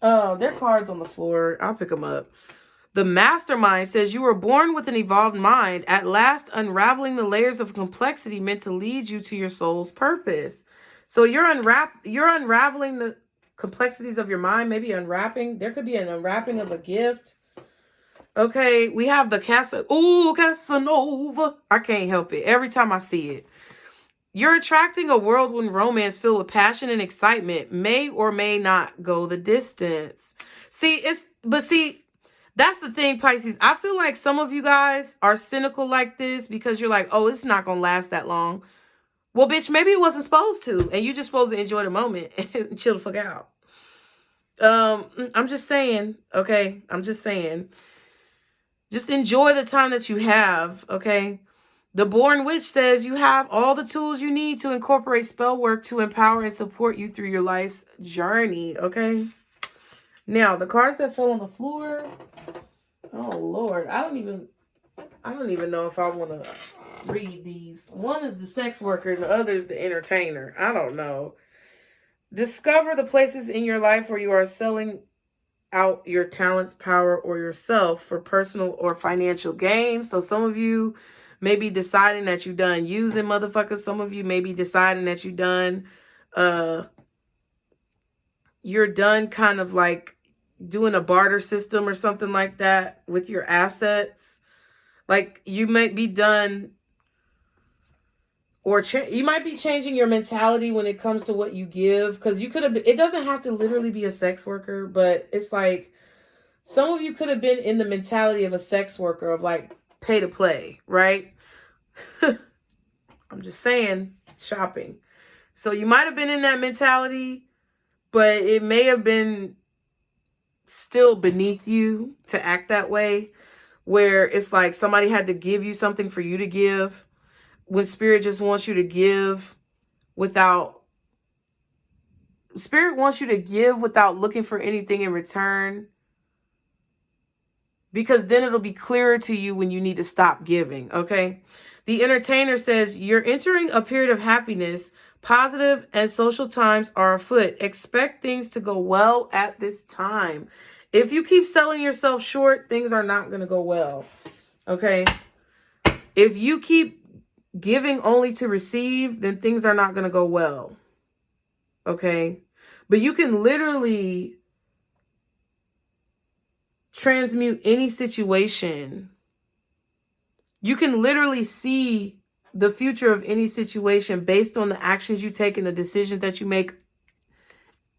There are cards on the floor. I'll pick them up. The Mastermind says you were born with an evolved mind, at last unraveling the layers of complexity meant to lead you to your soul's purpose. So you're unraveling the complexities of your mind, maybe unwrapping. There could be an unwrapping of a gift. Okay, we have the Casanova. I can't help it. Every time I see it. You're attracting a whirlwind romance filled with passion and excitement, may or may not go the distance. See, that's the thing, Pisces. I feel like some of you guys are cynical like this because you're like, oh, it's not going to last that long. Well, bitch, maybe it wasn't supposed to, and you just supposed to enjoy the moment and chill the fuck out. I'm just saying, okay? I'm just saying. Just enjoy the time that you have, okay? The Born Witch says you have all the tools you need to incorporate spell work to empower and support you through your life's journey, okay? Now, the cards that fell on the floor. Oh, Lord. I don't even know if I want to read these. One is the sex worker and the other is the entertainer. I don't know. Discover the places in your life where you are selling out your talents, power, or yourself for personal or financial gain. So some of you may be deciding that you're done using motherfuckers. Some of you may be deciding that you're done kind of like doing a barter system or something like that with your assets. Like you might be done, or you might be changing your mentality when it comes to what you give. Because you could have, it doesn't have to literally be a sex worker, but it's like some of you could have been in the mentality of a sex worker of like pay to play, right? I'm just saying, shopping. So you might have been in that mentality, but it may have been still beneath you to act that way, where it's like somebody had to give you something for you to give, when Spirit just wants you to give without looking for anything in return, because then it'll be clearer to you when you need to stop giving, okay? The entertainer says you're entering a period of happiness. Positive and social times are afoot. Expect things to go well at this time. If you keep selling yourself short, things are not going to go well. Okay? If you keep giving only to receive, then things are not going to go well. Okay? But you can literally transmute any situation. You can literally see the future of any situation based on the actions you take and the decisions that you make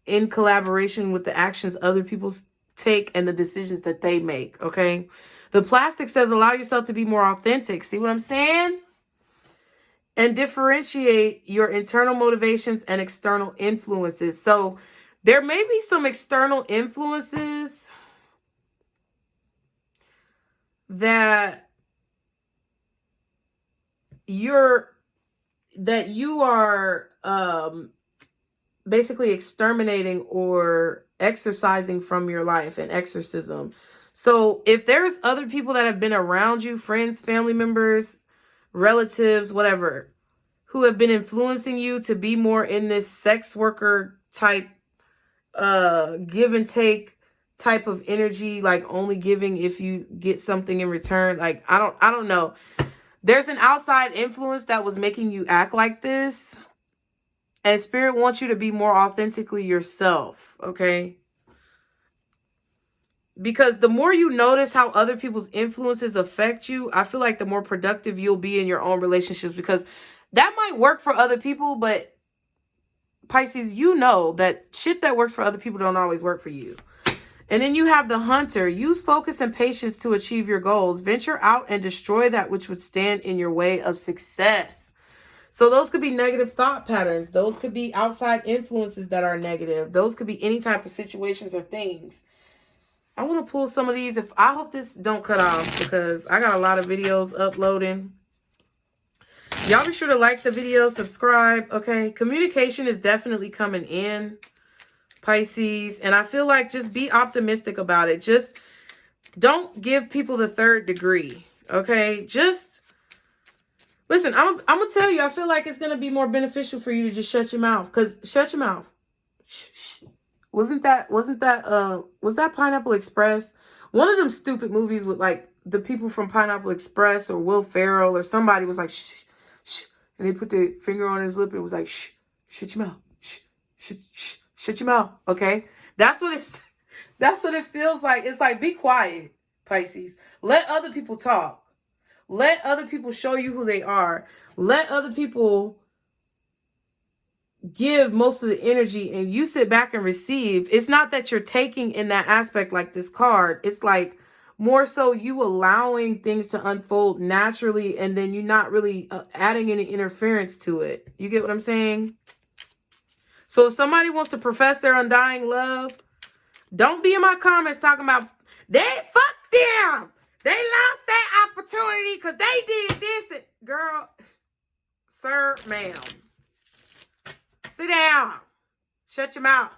in collaboration with the actions other people take and the decisions that they make, okay? The plastic says allow yourself to be more authentic. See what I'm saying? And differentiate your internal motivations and external influences. So there may be some external influences that you are basically exterminating or exorcising from your life, an exorcism. So if there's other people that have been around you, friends, family members, relatives, whatever, who have been influencing you to be more in this sex worker type, give and take type of energy, like only giving if you get something in return. Like, I don't know. There's an outside influence that was making you act like this. And Spirit wants you to be more authentically yourself, okay? Because the more you notice how other people's influences affect you, I feel like the more productive you'll be in your own relationships. Because that might work for other people, but Pisces, you know that shit that works for other people don't always work for you. And then you have the Hunter. Use focus and patience to achieve your goals. Venture out and destroy that which would stand in your way of success. So those could be negative thought patterns. Those could be outside influences that are negative. Those could be any type of situations or things. I want to pull some of these. I hope this don't cut off because I got a lot of videos uploading. Y'all be sure to like the video, subscribe, okay? Communication is definitely coming in, Pisces. And I feel like just be optimistic about it. Just don't give people the third degree, okay? Just listen, I'm going to tell you, I feel like it's going to be more beneficial for you to just shut your mouth. Because shut your mouth. Shh. Was that Pineapple Express? One of them stupid movies with like the people from Pineapple Express or Will Ferrell or somebody was like, shh, shh. And they put their finger on his lip and it was like, shh, shut your mouth. Shh, shut your mouth. Okay. That's what it feels like. It's like, be quiet, Pisces. Let other people talk. Let other people show you who they are. Let other people give most of the energy and you sit back and receive. It's not that you're taking in that aspect like this card. It's like more so you allowing things to unfold naturally, and then you're not really adding any interference to it. You get what I'm saying? So if somebody wants to profess their undying love, don't be in my comments talking about, fuck them. They lost that opportunity because they did this. Girl, sir, ma'am. Sit down. Shut your mouth.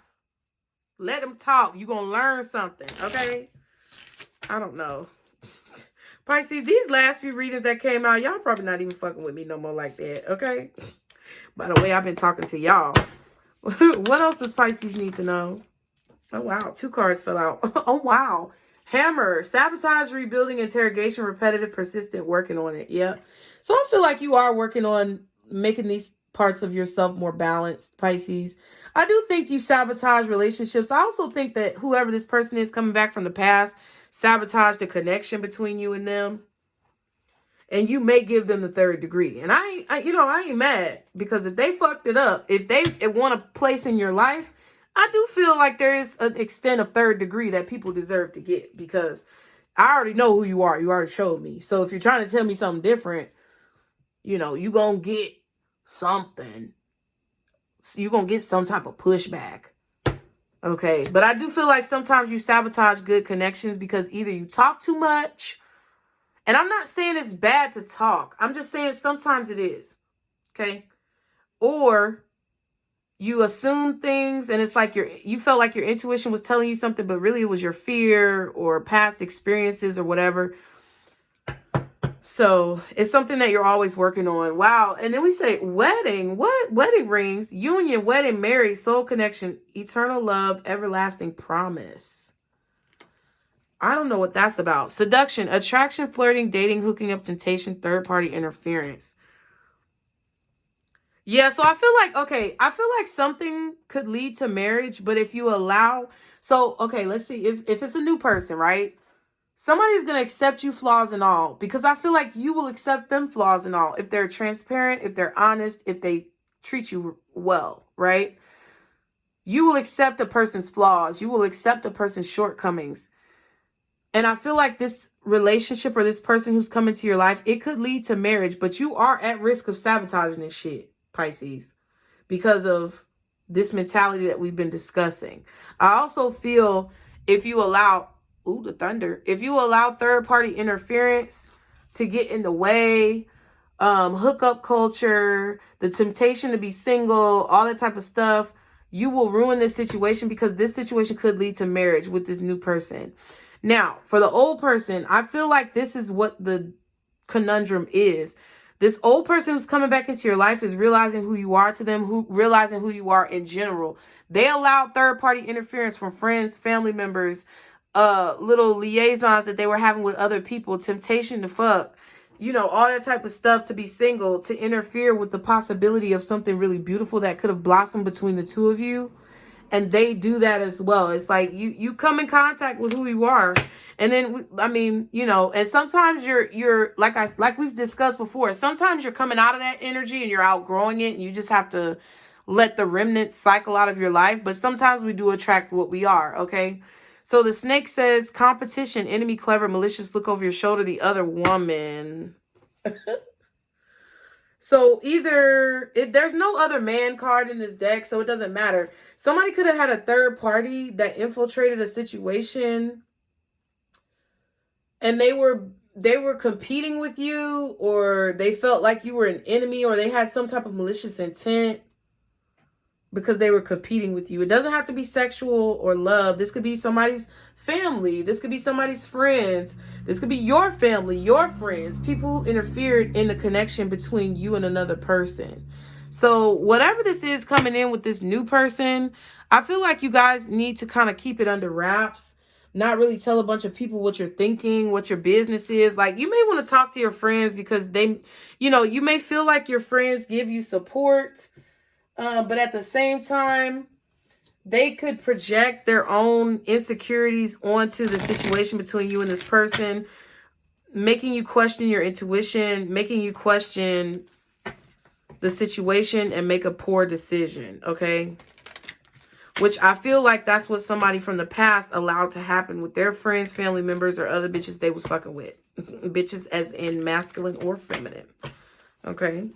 Let them talk. You're going to learn something, okay? I don't know. Pisces, these last few readings that came out, y'all probably not even fucking with me no more like that, okay? By the way, I've been talking to y'all. What else does Pisces need to know? Oh, wow. 2 cards fell out. Oh, wow. Hammer. Sabotage, rebuilding, interrogation, repetitive, persistent, working on it. Yeah. So I feel like you are working on making these parts of yourself more balanced, Pisces. I do think you sabotage relationships. I also think that whoever this person is coming back from the past sabotage the connection between you and them. And you may give them the 3rd degree. And I ain't mad, because if they fucked it up, if they want a place in your life, I do feel like there is an extent of 3rd degree that people deserve to get, because I already know who you are. You already showed me. So if you're trying to tell me something different, you going to get something. You're going to get some type of pushback. Okay. But I do feel like sometimes you sabotage good connections because either you talk too much, and I'm not saying it's bad to talk. I'm just saying sometimes it is. Okay. Or you assume things and it's like you felt like your intuition was telling you something, but really it was your fear or past experiences or whatever. So it's something that you're always working on. Wow. And then we say wedding. What? Wedding rings, union, wedding, marriage, soul connection, eternal love, everlasting promise. I don't know what that's about. Seduction, attraction, flirting, dating, hooking up, temptation, third-party interference. Yeah, so I feel like something could lead to marriage, but if you allow... So, okay, let's see. If it's a new person, right? Somebody's going to accept you flaws and all, because I feel like you will accept them flaws and all. If they're transparent, if they're honest, if they treat you well, right? You will accept a person's flaws. You will accept a person's shortcomings. And I feel like this relationship or this person who's coming to your life, it could lead to marriage, but you are at risk of sabotaging this shit, Pisces, because of this mentality that we've been discussing. I also feel if you allow, the thunder, if you allow third-party interference to get in the way, hookup culture, the temptation to be single, all that type of stuff, you will ruin this situation, because this situation could lead to marriage with this new person. Now, for the old person, I feel like this is what the conundrum is. This old person who's coming back into your life is realizing who you are to them, realizing who you are in general. They allowed third-party interference from friends, family members, little liaisons that they were having with other people, temptation to fuck, all that type of stuff, to be single, to interfere with the possibility of something really beautiful that could have blossomed between the two of you. And they do that as well. It's like you come in contact with who you are. And then, and sometimes you're like we've discussed before, sometimes you're coming out of that energy and you're outgrowing it, and you just have to let the remnants cycle out of your life. But sometimes we do attract what we are. Okay. So the snake says competition, enemy, clever, malicious, look over your shoulder, the other woman. So there's no other man card in this deck, so it doesn't matter. Somebody could have had a third party that infiltrated a situation, and they were competing with you, or they felt like you were an enemy, or they had some type of malicious intent because they were competing with you. It doesn't have to be sexual or love. This could be somebody's family. This could be somebody's friends. This could be your family, your friends, people who interfered in the connection between you and another person. So whatever this is coming in with this new person, I feel like you guys need to kind of keep it under wraps, not really tell a bunch of people what you're thinking, what your business is. Like, you may want to talk to your friends because they, you may feel like your friends give you support. But at the same time, they could project their own insecurities onto the situation between you and this person, making you question your intuition, making you question the situation and make a poor decision, okay? Which I feel like that's what somebody from the past allowed to happen with their friends, family members, or other bitches they was fucking with. Bitches as in masculine or feminine. Okay.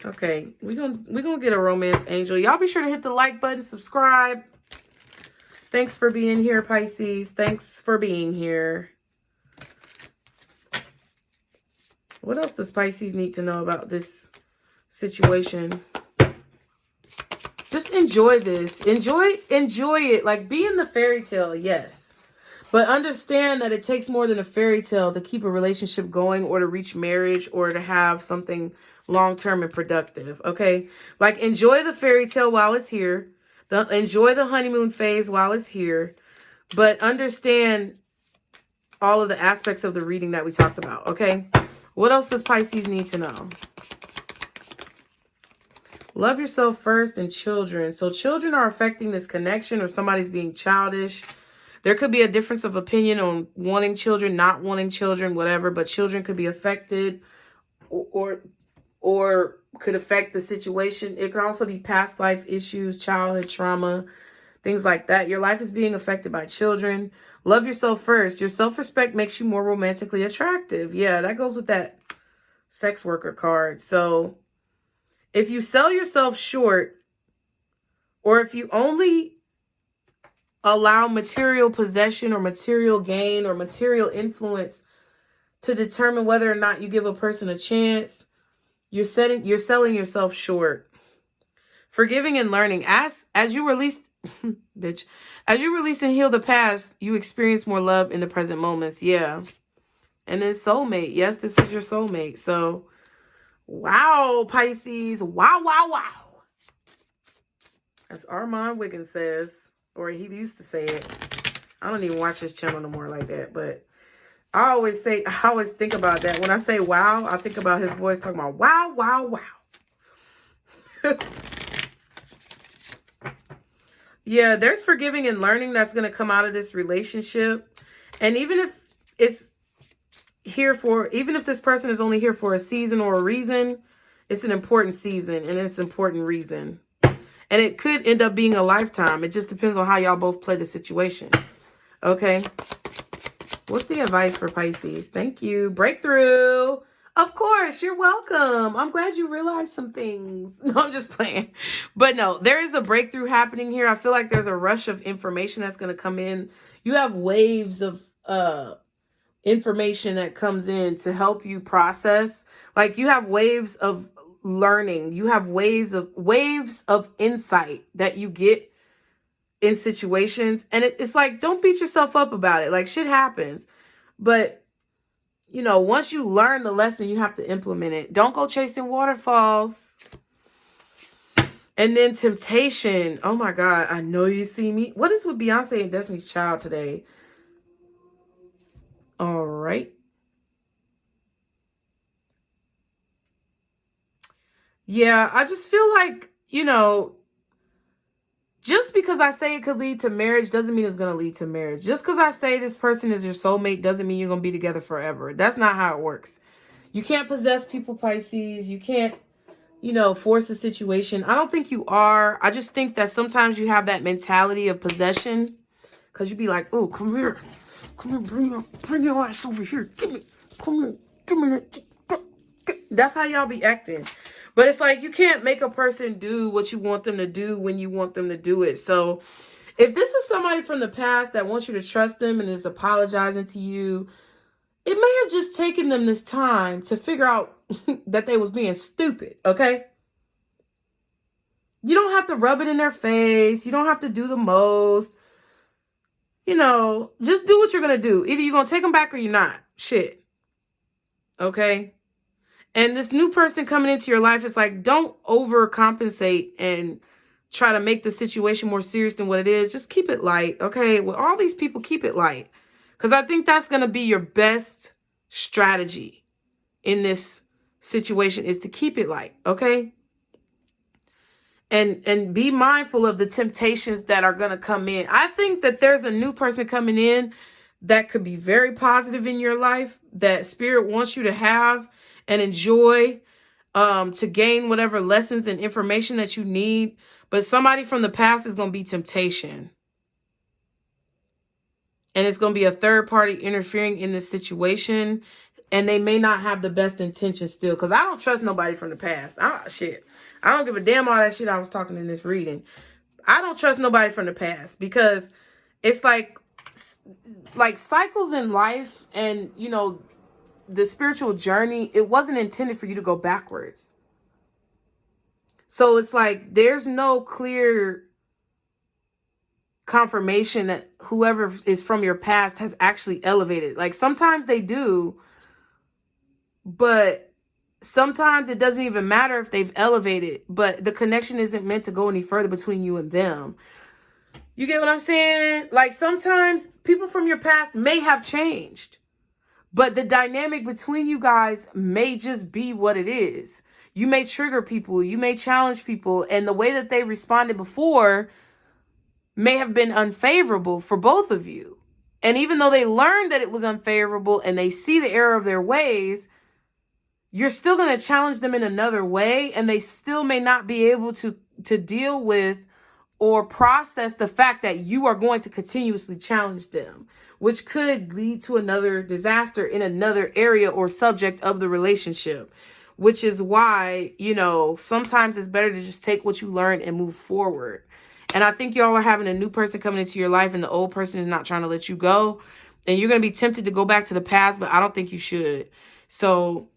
Okay. We're gonna get a romance angel. Y'all be sure to hit the like button, subscribe. Thanks for being here, Pisces. Thanks for being here. What else does Pisces need to know about this situation? Just enjoy this. Enjoy it. Like, be in the fairy tale, yes. But understand that it takes more than a fairy tale to keep a relationship going or to reach marriage or to have something long-term and productive, okay? Like, enjoy the fairy tale while it's here. Enjoy the honeymoon phase while it's here. But understand all of the aspects of the reading that we talked about, okay? What else does Pisces need to know? Love yourself first and children. So children are affecting this connection, or somebody's being childish. There could be a difference of opinion on wanting children, not wanting children, whatever. But children could be affected or could affect the situation. It could also be past life issues, childhood trauma, things like that. Your life is being affected by children. Love yourself first. Your self-respect makes you more romantically attractive. Yeah, that goes with that sex worker card. So if you sell yourself short, or if you only allow material possession or material gain or material influence to determine whether or not you give a person a chance, you're selling yourself short. Forgiving and learning. As you release, bitch, as you release and heal the past, you experience more love in the present moments. Yeah. And then soulmate. Yes, this is your soulmate. So, wow, Pisces. Wow, wow, wow. As Armand Wiggins says, or he used to say it. I don't even watch his channel no more like that, but I always think about that. When I say wow, I think about his voice talking about wow, wow, wow. Yeah, there's forgiving and learning that's going to come out of this relationship. And even if it's even if this person is only here for a season or a reason, it's an important season and it's an important reason. And it could end up being a lifetime. It just depends on how y'all both play the situation. Okay. What's the advice for Pisces? Thank you. Breakthrough. Of course, you're welcome. I'm glad you realized some things. No, I'm just playing. But no, there is a breakthrough happening here. I feel like there's a rush of information that's going to come in. You have waves of information that comes in to help you process. Like, you have waves of learning. You have waves of insight that you get in situations. And it's like, don't beat yourself up about it. Like, shit happens. But, you know, once you learn the lesson, you have to implement it. Don't go chasing waterfalls. And then temptation. Oh my God. I know you see me. What is with Beyonce and Destiny's Child today? All right. Yeah, I just feel like, you know, just because I say it could lead to marriage doesn't mean it's going to lead to marriage. Just because I say this person is your soulmate doesn't mean you're going to be together forever. That's not how it works. You can't possess people, Pisces. You can't, you know, force a situation. I don't think you are. I just think that sometimes you have that mentality of possession. Because you'd be like, oh, come here. Come here, bring your ass over here. Come here. That's how y'all be acting. But it's like, you can't make a person do what you want them to do when you want them to do it. So if this is somebody from the past that wants you to trust them and is apologizing to you, it may have just taken them this time to figure out that they was being stupid, okay? You don't have to rub it in their face. You don't have to do the most. You know, just do what you're going to do. Either you're going to take them back or you're not. Shit. Okay? And this new person coming into your life is like, don't overcompensate and try to make the situation more serious than what it is. Just keep it light, okay? With all these people, keep it light. Because I think that's going to be your best strategy in this situation, is to keep it light, okay? And be mindful of the temptations that are going to come in. I think that there's a new person coming in that could be very positive in your life, that spirit wants you to have and enjoy. to gain whatever lessons and information that you need. But somebody from the past is going to be temptation. And it's going to be a third party interfering in this situation. And they may not have the best intentions still. Because I don't trust nobody from the past. Shit. I don't give a damn all that shit I was talking in this reading. I don't trust nobody from the past. Because it's like cycles in life and, you know, the spiritual journey, it wasn't intended for you to go backwards. So it's like there's no clear confirmation that whoever is from your past has actually elevated. Like sometimes they do, but sometimes it doesn't even matter if they've elevated, but the connection isn't meant to go any further between you and them. You get what I'm saying? Like sometimes people from your past may have changed, but the dynamic between you guys may just be what it is. You may trigger people, you may challenge people, and the way that they responded before may have been unfavorable for both of you. And even though they learned that it was unfavorable and they see the error of their ways, you're still going to challenge them in another way, and they still may not be able to deal with or process the fact that you are going to continuously challenge them, which could lead to another disaster in another area or subject of the relationship, which is why, you know, sometimes it's better to just take what you learn and move forward. And I think y'all are having a new person coming into your life and the old person is not trying to let you go. And you're going to be tempted to go back to the past, but I don't think you should. So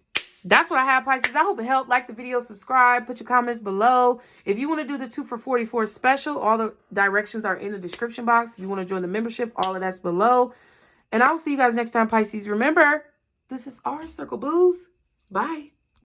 that's what I have, Pisces. I hope it helped. Like the video, subscribe, put your comments below. If you want to do the 2 for 44 special, all the directions are in the description box. If you want to join the membership, all of that's below. And I will see you guys next time, Pisces. Remember, this is our circle, booze. Bye.